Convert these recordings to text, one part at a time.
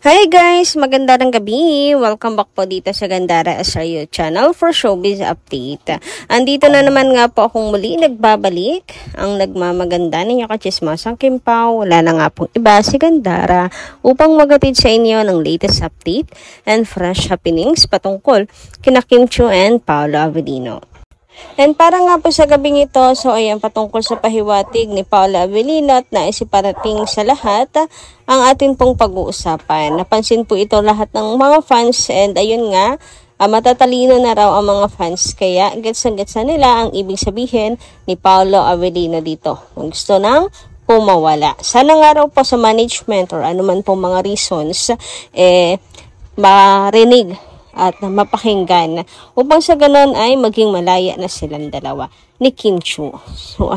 Hi guys! Magandang gabi! Welcome back po dito sa Gandara SRU channel for showbiz update. Andito na naman nga po akong muli nagbabalik. Ang nagmamaganda ninyo kachismasang Kim Pao. Wala na nga pong iba si Gandara upang magatid sa inyo ng latest update and fresh happenings patungkol kina Kim Chiu and Paolo Avellino. And para nga po sa gabing ito, so ayan patungkol sa pahiwatig ni Paolo Avellino at naisiparating sa lahat ang atin pong pag-uusapan. Napansin po ito lahat ng mga fans and ayun nga, matatalino na raw ang mga fans kaya gets na nila ang ibig sabihin ni Paolo Avellino dito. Kung gusto nang pumawala. Sana nga raw po sa management or anuman pong mga reasons, marinig at mapakinggan upang sa ganon ay maging malaya na silang dalawa ni Kim Chiu. So,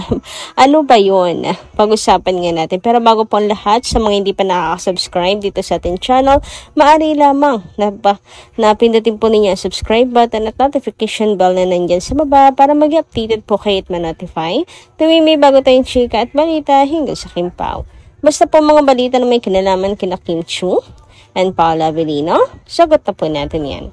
ano ba yun? Pag-usapan nga natin. Pero bago po ang lahat, sa mga hindi pa nakaka-subscribe dito sa ating channel, maaari lamang na pindutin po ninyo ang subscribe button at notification bell na nandyan sa baba para mag-updated po kayo at ma-notify tuwing may bago tayong chika at balita hinggil sa Kim Pao. Basta po mga balita na may kinalaman kina Kim Chiu and Paolo Avellino, sagot na po natin yan.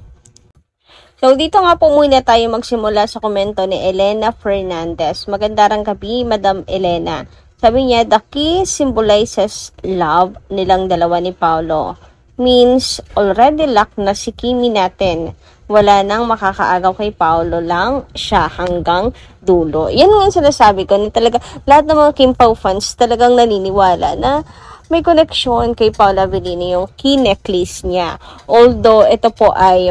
So, dito nga po muna tayo magsimula sa komento ni Elena Fernandez. Magandang gabi, Madam Elena. Sabi niya, the key symbolizes love nilang dalawa ni Paolo. Means, already lock na si Kimi natin. Wala nang makakaagaw kay Paolo lang siya hanggang dulo. Yan nga sinasabi ko, na talaga, lahat ng mga Kim Pao fans talagang naniniwala na may connection kay Paolo Avellino yung key necklace niya. Although, ito po ay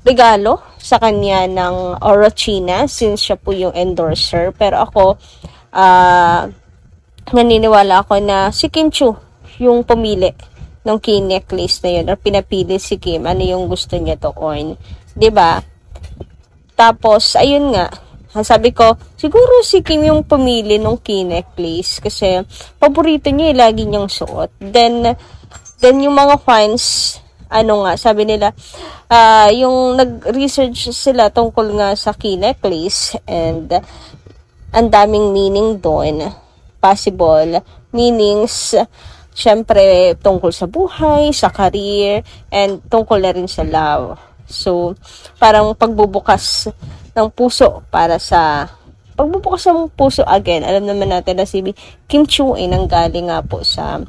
regalo sa kanya ng Orochina since siya po yung endorser. Pero ako, naniniwala ako na si Kim Chiu yung pumili ng key necklace na yun or pinapili si Kim ano yung gusto niya to own. 'Di ba? Tapos, ayun nga, sabi ko, siguro si Kim yung pumili ng key necklace kasi paborito niya lagi niyang suot. Then yung mga fans, sabi nila, yung nag-research sila tungkol nga sa key necklace and ang daming meaning doon. Possible meanings, syempre, tungkol sa buhay, sa career, and tungkol na rin sa love. So, parang pagbubukas ng puso para sa pagbubukas ng puso again. Alam naman natin na si Kim Chiu ay nanggaling nga po sa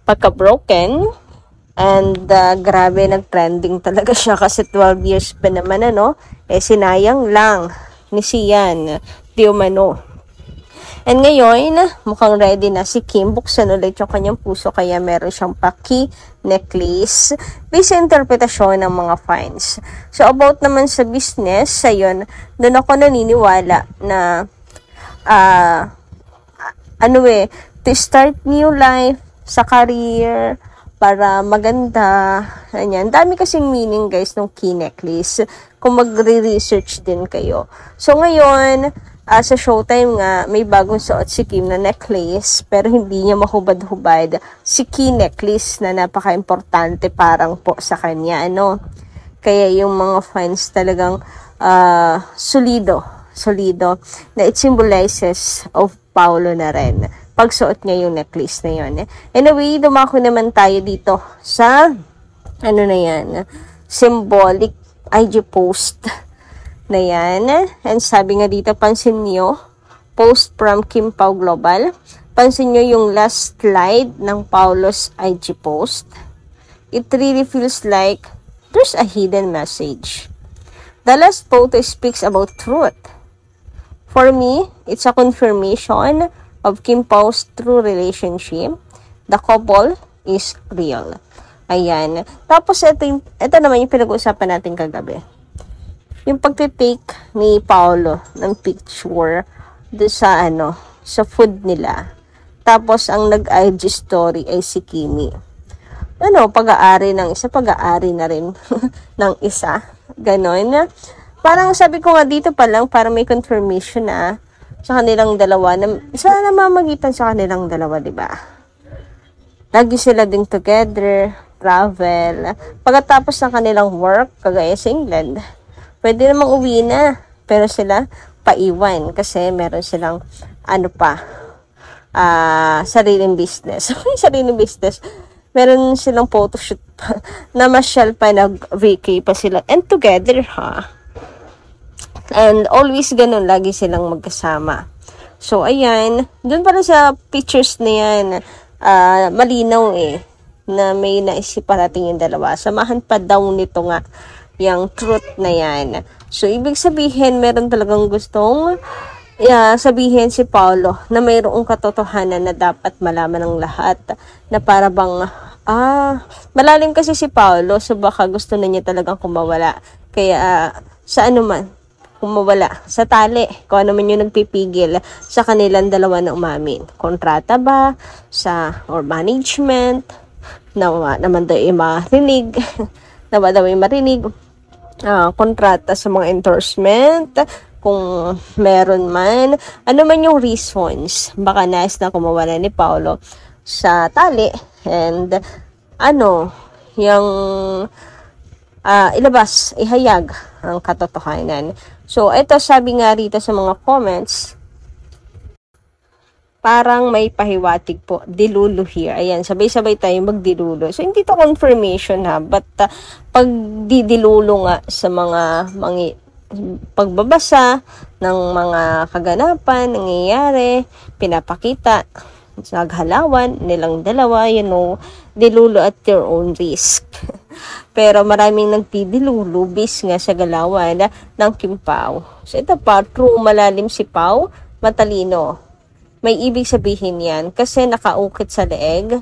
pagka-broken and grabe nag-trending talaga siya kasi 12 years pa naman sinayang lang ni Sian Diomano. And ngayon, mukhang ready na si Kim. Buksan ulit yung kanyang puso kaya meron siyang paki necklace based sa interpretasyon ng mga fans. So, about naman sa business, ayun, doon ako naniniwala na to start new life sa career para maganda. Ganyan. Dami kasing meaning guys ng key necklace kung magre-research din kayo. So, ngayon, sa showtime nga, may bagong suot si Kim na necklace, pero hindi niya mahubad-hubad si key necklace na napaka-importante parang po sa kanya, Kaya yung mga fans talagang solido, na it symbolizes of Paolo na rin. Pagsuot niya yung necklace na yun. Anyway, dumako naman tayo dito sa, symbolic IG post na yan. And sabi nga dito, pansin nyo, post from Kim Pao Global. Pansin nyo yung last slide ng Paolo's IG post. It really feels like there's a hidden message. The last photo speaks about truth. For me, it's a confirmation of Kim Pao's true relationship. The couple is real. Ayan. Tapos, ito naman yung pinag-uusapan natin kagabi. Yung pagtitake ni Paolo ng picture doon sa food nila. Tapos, ang nag-IG story ay si Kimi. Pag-aari ng isa, pag-aari na rin ng isa. Ganon. Parang sabi ko nga dito pa lang, para may confirmation na sa kanilang dalawa, isa na namamagitan sa kanilang dalawa, diba? Lagi sila din together, travel. Pagkatapos ng kanilang work, kagaya sa England, pwede namang uwi na, pero sila paiwan kasi meron silang sariling business. Sariling business. Meron silang photoshoot pa. Namasyal pa, nag-vacay pa sila. And together, ha? And always ganun, lagi silang magkasama. So, ayan. Doon pala sa pictures na yan, malinaw na may naisip parating yung dalawa. Samahan pa daw nito nga yung truth na yan. So, ibig sabihin, meron talagang gustong sabihin si Paulo na mayroong katotohanan na dapat malaman ng lahat. Na para bang, malalim kasi si Paulo, so baka gusto na niya talagang kumawala. Kaya, sa ano man, kumawala sa tali, kung ano man yung nagpipigil sa kanilang dalawa na umamin. Kontrata ba or management naman daw marinig naman daw marinig kontrata sa mga endorsement, kung meron man, ano man yung reasons, baka nais na kumawala ni Paulo sa tali and yung ilabas, ihayag ang katotohanan. So, ito sabi nga rito sa mga comments, parang may pahiwatig po, dilulo here. Ayan, sabay-sabay tayo magdilulo. So, hindi to confirmation ha, but pag didilulo nga sa mga pagbabasa ng mga kaganapan, nangyayari, pinapakita, naghalawan nilang dalawa, dilulo at your own risk. Pero maraming nagdidilulo bis nga sa galawan ng Kim Pao. So ito pa, true malalim si Pao, matalino. May ibig sabihin yan kasi nakaukit sa leeg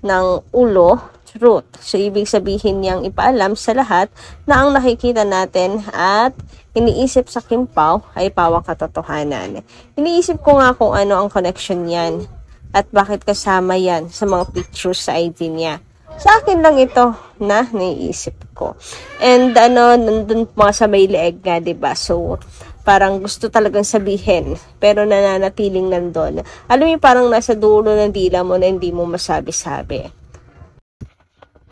ng ulo, truth. So ibig sabihin niyang ipaalam sa lahat na ang nakikita natin at iniisip sa Kim Pao ay pawang katotohanan. Iniisip ko nga kung ano ang connection yan at bakit kasama yan sa mga pictures sa ID niya. Sa akin lang ito na naiisip ko. And nandun mga sa may leeg nga, diba? So, parang gusto talagang sabihin, pero nananatiling nandun. Alam mo, parang nasa dulo ng dila mo na hindi mo masabi-sabi.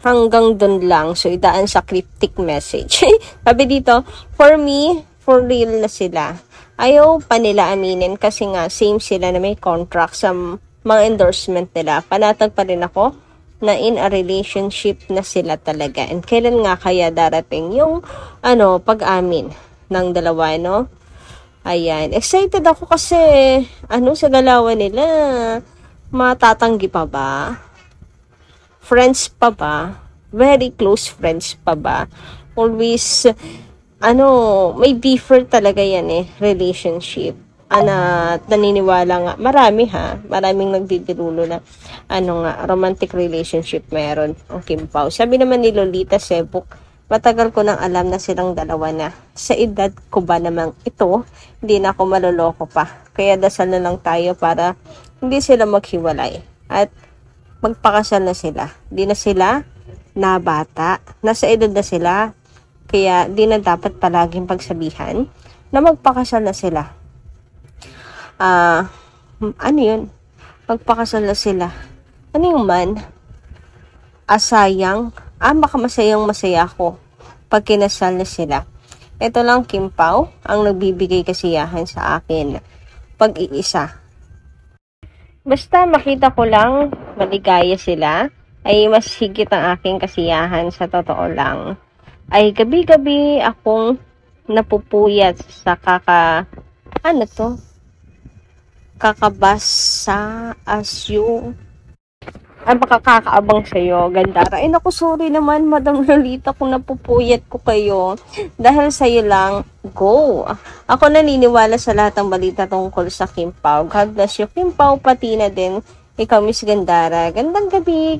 Hanggang dun lang. So, idaan sa cryptic message. Sabi dito, for me, for real na sila. Ayaw pa nila aminin kasi nga, same sila na may contract sa mga endorsement nila. Panatag pa rin ako na in a relationship na sila talaga. And kailan nga kaya darating yung pag-amin ng dalawa, no? Ayan. Excited ako kasi sa galawan nila. Matatanggi pa ba? Friends pa ba? Very close friends pa ba? Always may differ talaga yan relationship. Naniniwala nga, maraming nagdidirulo na romantic relationship meron ang Kim Pao. Sabi naman ni Lolita Sebuk, matagal ko nang alam na silang dalawa na. Sa edad ko ba namang ito, hindi na ako maloloko pa. Kaya dasal na lang tayo para hindi sila maghiwalay. At magpakasal na sila. Hindi na sila nabata. Nasa edad na sila. Kaya di na dapat palaging pagsabihan na magpakasal na sila. Yun? Magpakasal na sila. Ano yung man? Asayang. Baka masayang-masaya ako pag kinasal na sila. Ito lang, Kim Pao, ang nagbibigay kasiyahan sa akin. Pag-iisa. Basta makita ko lang maligaya sila, ay mas higit ang aking kasiyahan sa totoo lang. Ay gabi-gabi akong napupuyat sa kakabasa asyo. Makakakaabang sa'yo, Gandara. Ay, naku, sorry naman, Madam Lolita, kung napupuyat ko kayo. Dahil sa'yo lang, go. Ako naniniwala sa lahat ng balita tungkol sa Kim Pao. God bless you, Kim Pao, pati na din. Ikaw, Miss Gandara. Gandang gabi,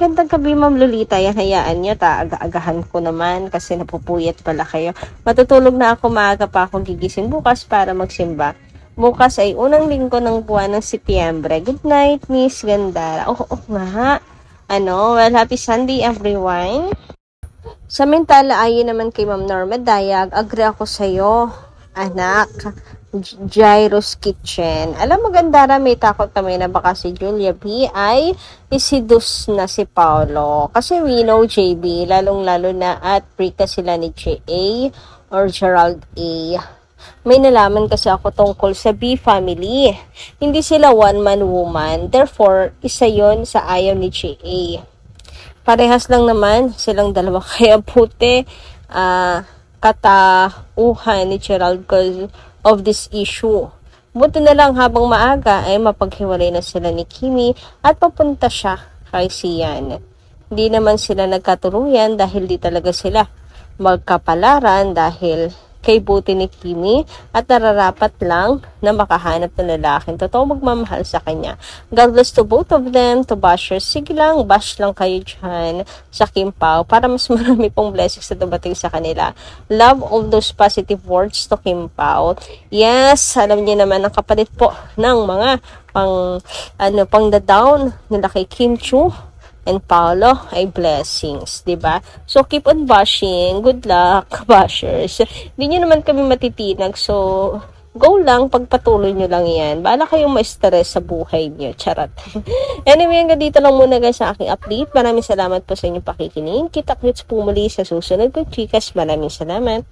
Ma'am Lolita. Yan, hayaan nyo, aga-agahan ko naman kasi napupuyat pala kayo. Matutulog na ako, maaga pa akong gigising bukas para magsimba. Bukas ay unang linggo ng buwan ng Setyembre. Good night, Miss Gandara. Oo nga. Well, happy Sunday, everyone. Samantala, ayon naman kay Ma'am Norma Dayag, agree ako sa'yo, anak. Gyro's Kitchen. Alam mo, Gandara, may takot kami na baka si Julia B ay isidus na si Paulo. Kasi we know JB, lalong-lalo na at prika sila ni J.A. or Gerald A. May nalaman kasi ako tungkol sa B family. Hindi sila one-man woman. Therefore, isa yon sa ayaw ni GA. Parehas lang naman silang dalawa. Kaya puti, katauhan ni Gerald because of this issue. Buti na lang habang maaga ay mapaghiwalay na sila ni Kimi at papunta siya kay Sian. Hindi naman sila nagkatuluyan dahil di talaga sila magkapalaran dahil kay buti ni Kimi at nararapat lang na makahanap ng lalaking totoo magmamahal sa kanya. God bless to both of them, to bashers. Sige lang, bash lang kayo dyan sa Kim Pao para mas marami pong blessings na dumating sa kanila. Love all those positive words to Kim Pao. Yes, alam niyo naman ang kapalit po ng mga pang down nila kay Kim Chu and Paolo ay blessings, 'di ba? So keep on bashing. Good luck, bashers. Hindi niyo naman kami matitinag. So go lang, pagpatuloy nyo lang 'yan. Bahala kayong ma-stress sa buhay niyo. Charot. Anyway, hanggang dito lang muna guys sa aking update. Maraming salamat po sa inyong pakikinig. Kita-kits po muli sa susunod ko, chicas. Maraming salamat.